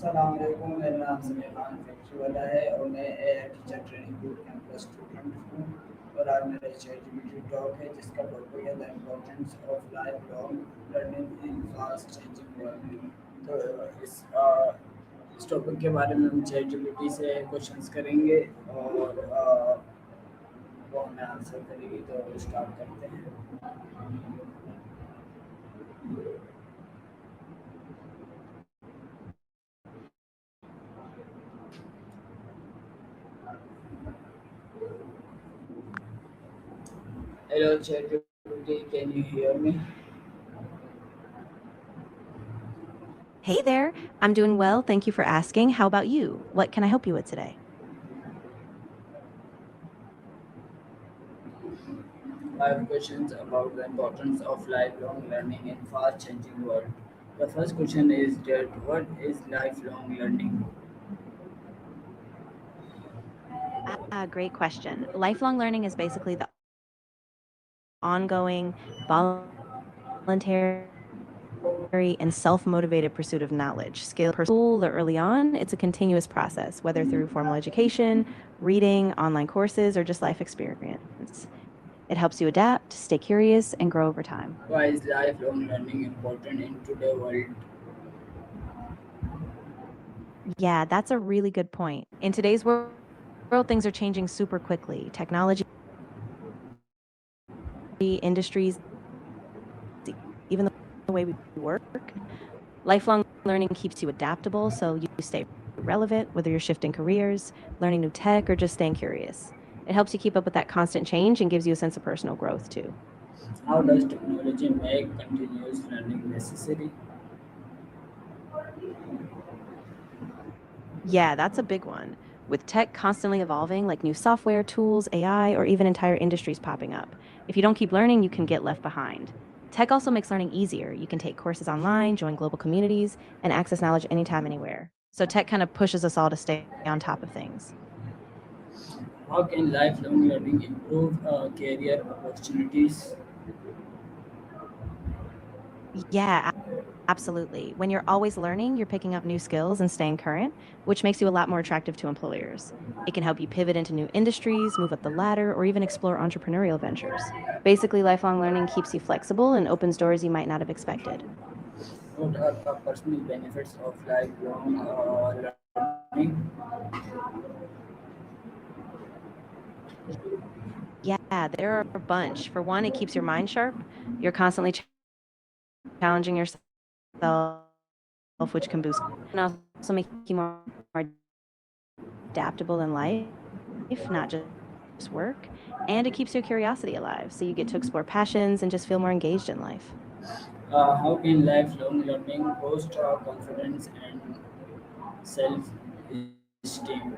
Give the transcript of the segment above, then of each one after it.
सलाम अलैकुम, मेरा नाम समीर खान फैक्ट्री वाला है और मैं AI teacher training boot camp का स्टूडेंट हूँ। और आज मेरा चैट टॉक है जिसका टॉपिक है the importance of life long learning in fast changing world. तो इस टॉपिक के बारे में हम चैट से क्वेश्चंस करेंगे और वो हमें आंसर करेगी। तो स्टार्ट करते हैं। Hello chat, can you hear me? Hey there, I'm doing well. Thank you for asking. How about you? What can I help you with today? I have questions about the importance of lifelong learning in fast changing world. The first question is that what is lifelong learning? Great question. Lifelong learning is basically the ongoing, voluntary, and self motivated pursuit of knowledge. Skill per school or early on, it's a continuous process, whether through formal education, reading, online courses, or just life experience. It helps you adapt, stay curious, and grow over time. Why is lifelong learning important in today's world? Yeah, that's a really good point. In today's world, things are changing super quickly. Technology, industries, even the way we work. Lifelong learning keeps you adaptable, so you stay relevant, whether you're shifting careers, learning new tech, or just staying curious. It helps you keep up with that constant change and gives you a sense of personal growth too. How does technology make continuous learning necessary? Yeah, that's a big one. With tech constantly evolving, like new software, tools, AI, or even entire industries popping up, if you don't keep learning, you can get left behind. Tech also makes learning easier. You can take courses online, join global communities, and access knowledge anytime, anywhere. So tech kind of pushes us all to stay on top of things. How can lifelong learning improve career opportunities? Yeah, absolutely. When you're always learning, you're picking up new skills and staying current, which makes you a lot more attractive to employers. It can help you pivot into new industries, move up the ladder, or even explore entrepreneurial ventures. Basically, lifelong learning keeps you flexible and opens doors you might not have expected. What are the personal benefits of lifelong learning? Yeah, there are a bunch. For one, it keeps your mind sharp. You're constantly challenging yourself, which can boost and also make you more adaptable in life, not just work. And it keeps your curiosity alive, so you get to explore passions and just feel more engaged in life. How can lifelong learning boost confidence and self-esteem?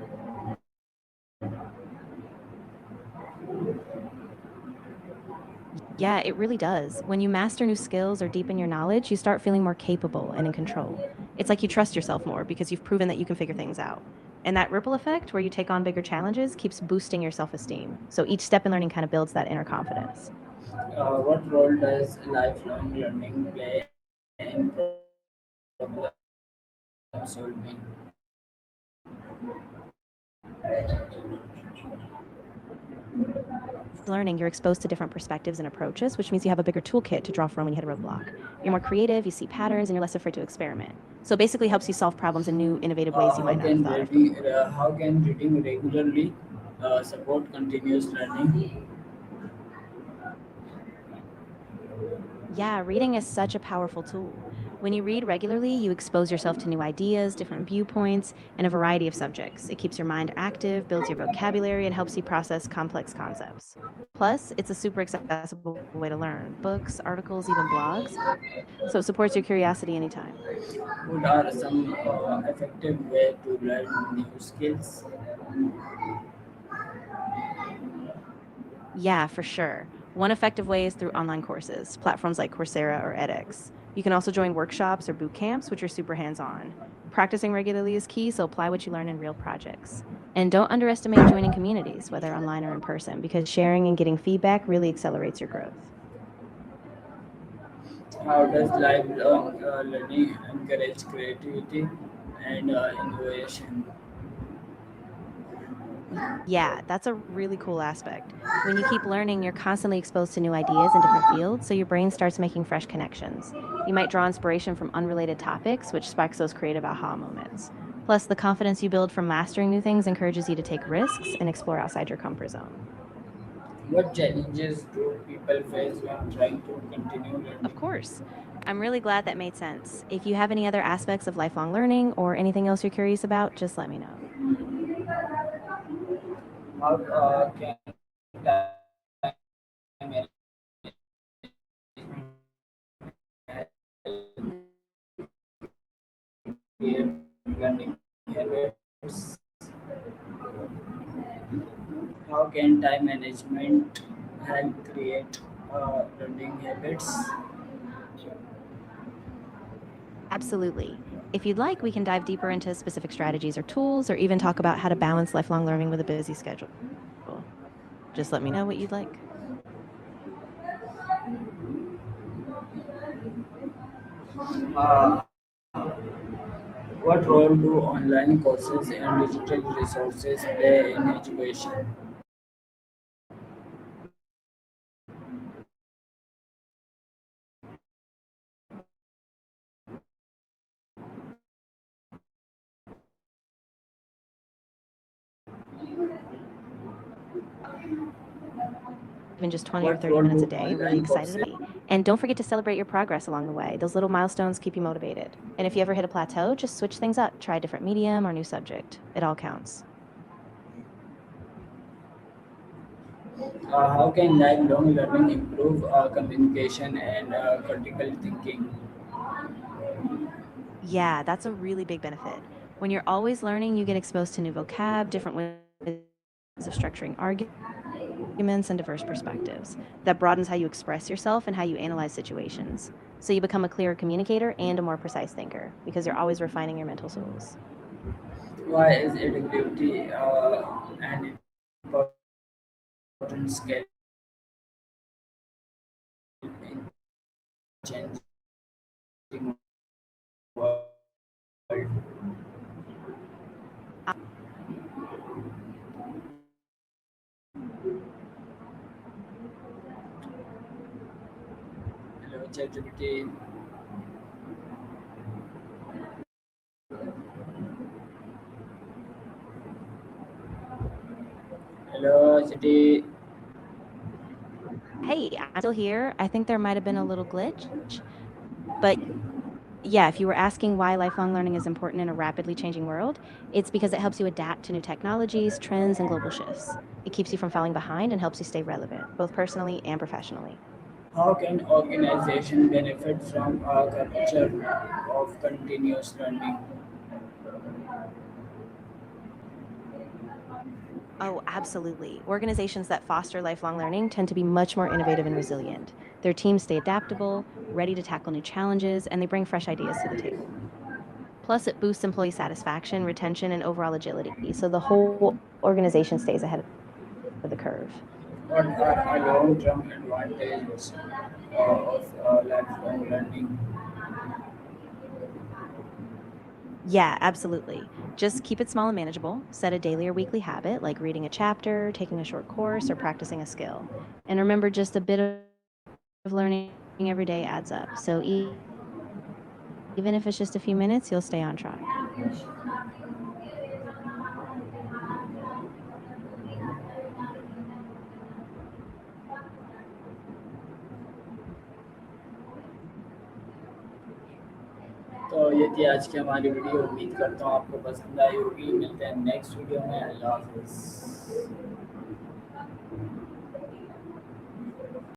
Yeah, it really does. When you master new skills or deepen your knowledge, you start feeling more capable and in control. It's like you trust yourself more because you've proven that you can figure things out. And that ripple effect, where you take on bigger challenges, keeps boosting your self esteem. So each step in learning kind of builds that inner confidence. What role does lifelong learning play in problem solving? Learning, you're exposed to different perspectives and approaches, which means you have a bigger toolkit to draw from when you hit a roadblock. You're more creative, you see patterns, and you're less afraid to experiment. So it basically helps you solve problems in new, innovative ways you might not have thought of before. How can reading regularly support continuous learning? Yeah, reading is such a powerful tool. When you read regularly, you expose yourself to new ideas, different viewpoints, and a variety of subjects. It keeps your mind active, builds your vocabulary, and helps you process complex concepts. Plus, it's a super accessible way to learn books, articles, even blogs. So it supports your curiosity anytime. What are some effective way to learn new skills? Yeah, for sure. One effective way is through online courses, platforms like Coursera or edX. You can also join workshops or boot camps, which are super hands on. Practicing regularly is key, so apply what you learn in real projects. And don't underestimate joining communities, whether online or in person, because sharing and getting feedback really accelerates your growth. How does lifelong learning encourage creativity? and innovation. Yeah, that's a really cool aspect. When you keep learning, you're constantly exposed to new ideas in different fields, so your brain starts making fresh connections. You might draw inspiration from unrelated topics, which sparks those creative aha moments. Plus, the confidence you build from mastering new things encourages you to take risks and explore outside your comfort zone. What challenges do people face when trying to continue Of learning? course. I'm really glad that made sense. If you have any other aspects of lifelong learning or anything else you're curious about, just let me know. How can time management help create learning habits? How can time management help create learning habits? Absolutely. If you'd like, we can dive deeper into specific strategies or tools, or even talk about how to balance lifelong learning with a busy schedule. Just let me know what you'd like. Uh, what role do online courses and digital resources play in education? Even just 20 or What 30 role minutes a do day, really online excited courses? about it. And don't forget to celebrate your progress along the way. Those little milestones keep you motivated. And if you ever hit a plateau, just switch things up. Try a different medium or new subject. It all counts. How can lifelong learning improve communication and critical thinking? Yeah, that's a really big benefit. When you're always learning, you get exposed to new vocab, different ways of structuring arguments, and diverse perspectives. That broadens how you express yourself and how you analyze situations. So you become a clearer communicator and a more precise thinker because you're always refining your mental tools. Why is educability an important skill in changing world? Hello, ChatGPT. Hello, ChatGPT. Hey, I'm still here. I think there might have been a little glitch. But yeah, if you were asking why lifelong learning is important in a rapidly changing world, it's because it helps you adapt to new technologies, trends, and global shifts. It keeps you from falling behind and helps you stay relevant, both personally and professionally. How can organization benefit from a culture of continuous learning? Oh, absolutely. Organizations that foster lifelong learning tend to be much more innovative and resilient. Their teams stay adaptable, ready to tackle new challenges, and they bring fresh ideas to the table. Plus, it boosts employee satisfaction, retention, and overall agility. So the whole organization stays ahead of the curve. What are long-term advantages of lifelong learning? Yeah, absolutely. Just keep it small and manageable. Set a daily or weekly habit like reading a chapter, taking a short course, or practicing a skill. And remember, just a bit of learning every day adds up. So even if it's just a few minutes, you'll stay on track. तो ये थी आज की हमारी video. उम्मीद करता हूँ आपको पसंद आई होगी। मिलते हैं नेक्स्ट वीडियो में। अल्लाह हाफिज़।